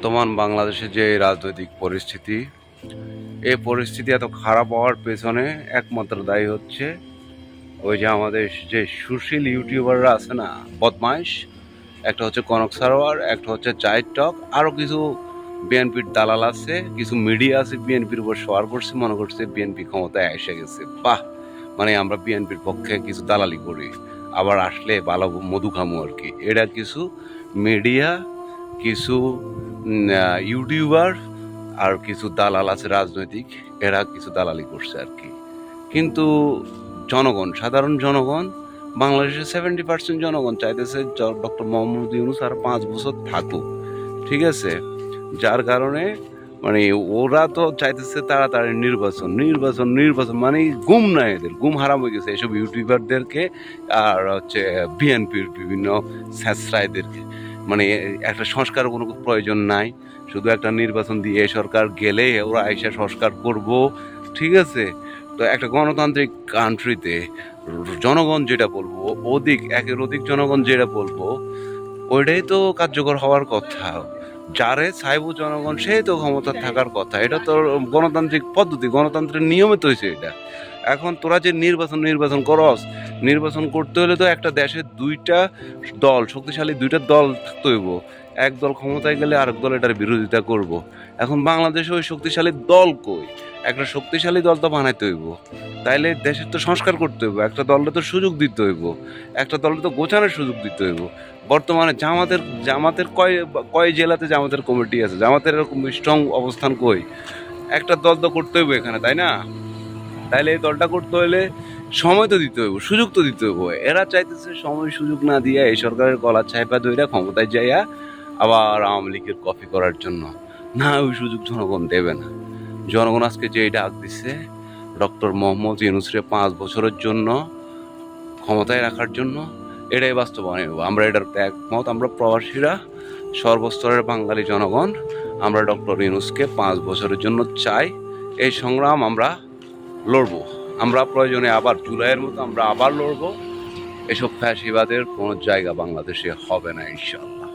বর্তমান বাংলাদেশে যে রাজনৈতিক পরিস্থিতি, এই পরিস্থিতি এত খারাপ হওয়ার পেছনে একমাত্র দায়ী হচ্ছে ওই যে আমাদের যে সুশীল ইউটিউবাররা আছে না, বদমাইশ। একটা হচ্ছে কনক সারোয়ার, একটা হচ্ছে চায়ের টক, আরও কিছু বিএনপির দালাল আছে, কিছু মিডিয়া আছে বিএনপির উপর সওয়ার করছে, মনে করছে বিএনপি ক্ষমতায় এসে গেছে। বাহ, মানে আমরা বিএনপির পক্ষে কিছু দালালি করি, আবার আসলে ভালো মধু খামু আর কি। এটা কিছু মিডিয়া, কিছু ইউটিউবার আর কিছু দালাল আছে রাজনৈতিক, এরা কিছু দালালি করছে আর কি। কিন্তু জনগণ, সাধারণ জনগণ, বাংলাদেশের 70% জনগণ চাইতেছে ডক্টর মোহাম্মদ ইউনূস আর 5 বছর থাকুক, ঠিক আছে? যার কারণে মানে ওরা তো চাইতেছে তাড়াতাড়ি নির্বাচন নির্বাচন নির্বাচন, মানে ঘুম নাই, এদের ঘুম হারাম হয়ে গেছে এসব ইউটিউবারদেরকে আর হচ্ছে বিএনপির বিভিন্ন স্যাঁচরাইদেরকে। মানে একটা সংস্কারের কোনো প্রয়োজন নাই, শুধু একটা নির্বাচন দিয়ে সরকার গেলে ওরা এসে সংস্কার করব, ঠিক আছে? তো একটা গণতান্ত্রিক কান্ট্রিতে জনগণ যেটা বলবো, একের অধিক জনগণ যেটা বলবো, ওইটাই তো কার্যকর হওয়ার কথা। যারে চাইব জনগণ সেই তো ক্ষমতা থাকার কথা। এটা তো গণতান্ত্রিক পদ্ধতি, গণতন্ত্রের নিয়মে তো হয়েছে এটা। এখন তোরা যে নির্বাচন করস, নির্বাচন করতে হলে তো একটা দেশের দুইটা দল, শক্তিশালী দুইটা দল থাকতে হইব। এক দল ক্ষমতায় গেলে আরেক দল এটার বিরোধিতা করব। এখন বাংলাদেশে ওই শক্তিশালী দল কই? একটা শক্তিশালী দল তো বানাইতে হইব, তাইলে দেশের তো সংস্কার করতে হইব, একটা দলের তো সুযোগ দিতে হইব, একটা দলের তো গোছানোর সুযোগ দিতে হইব। বর্তমানে জামাতের কয় জেলাতে জামাতের কমিটি আছে? জামাতের এরকম স্ট্রং অবস্থান কই? একটা দল তো করতে হইব এখানে, তাই না? তাইলে এই দলটা করতে হলে সময় তো দিতে হইব, সুযোগ তো দিতে হইব। এরা চাইতেছে সময় সুযোগ না দিয়ে এই সরকারের গলা ছাইপা ধইরা ক্ষমতায় যাইয়া আবার আওয়ামী লীগের কপি করার জন্য। না, ওই সুযোগ জনগণ দেবে না। জনগণ আজকে যে ডাক দিচ্ছে ডক্টর মোহাম্মদ ইউনূসকে 5 বছরের জন্য ক্ষমতায় রাখার জন্য, এটাই বাস্তবায়ন হবে। আমরা এটার একমত। আমরা প্রবাসীরা, সর্বস্তরের বাঙালি জনগণ, আমরা ডক্টর ইউনূসকে 5 বছরের জন্য চাই। এই সংগ্রাম আমরা লড়বো। আমরা প্রয়োজনে আবার জুলাইয়ের মতো আমরা আবার লড়বো। এসব ফ্যাসিবাদের কোনো জায়গা বাংলাদেশে হবে না ইনশাআল্লাহ।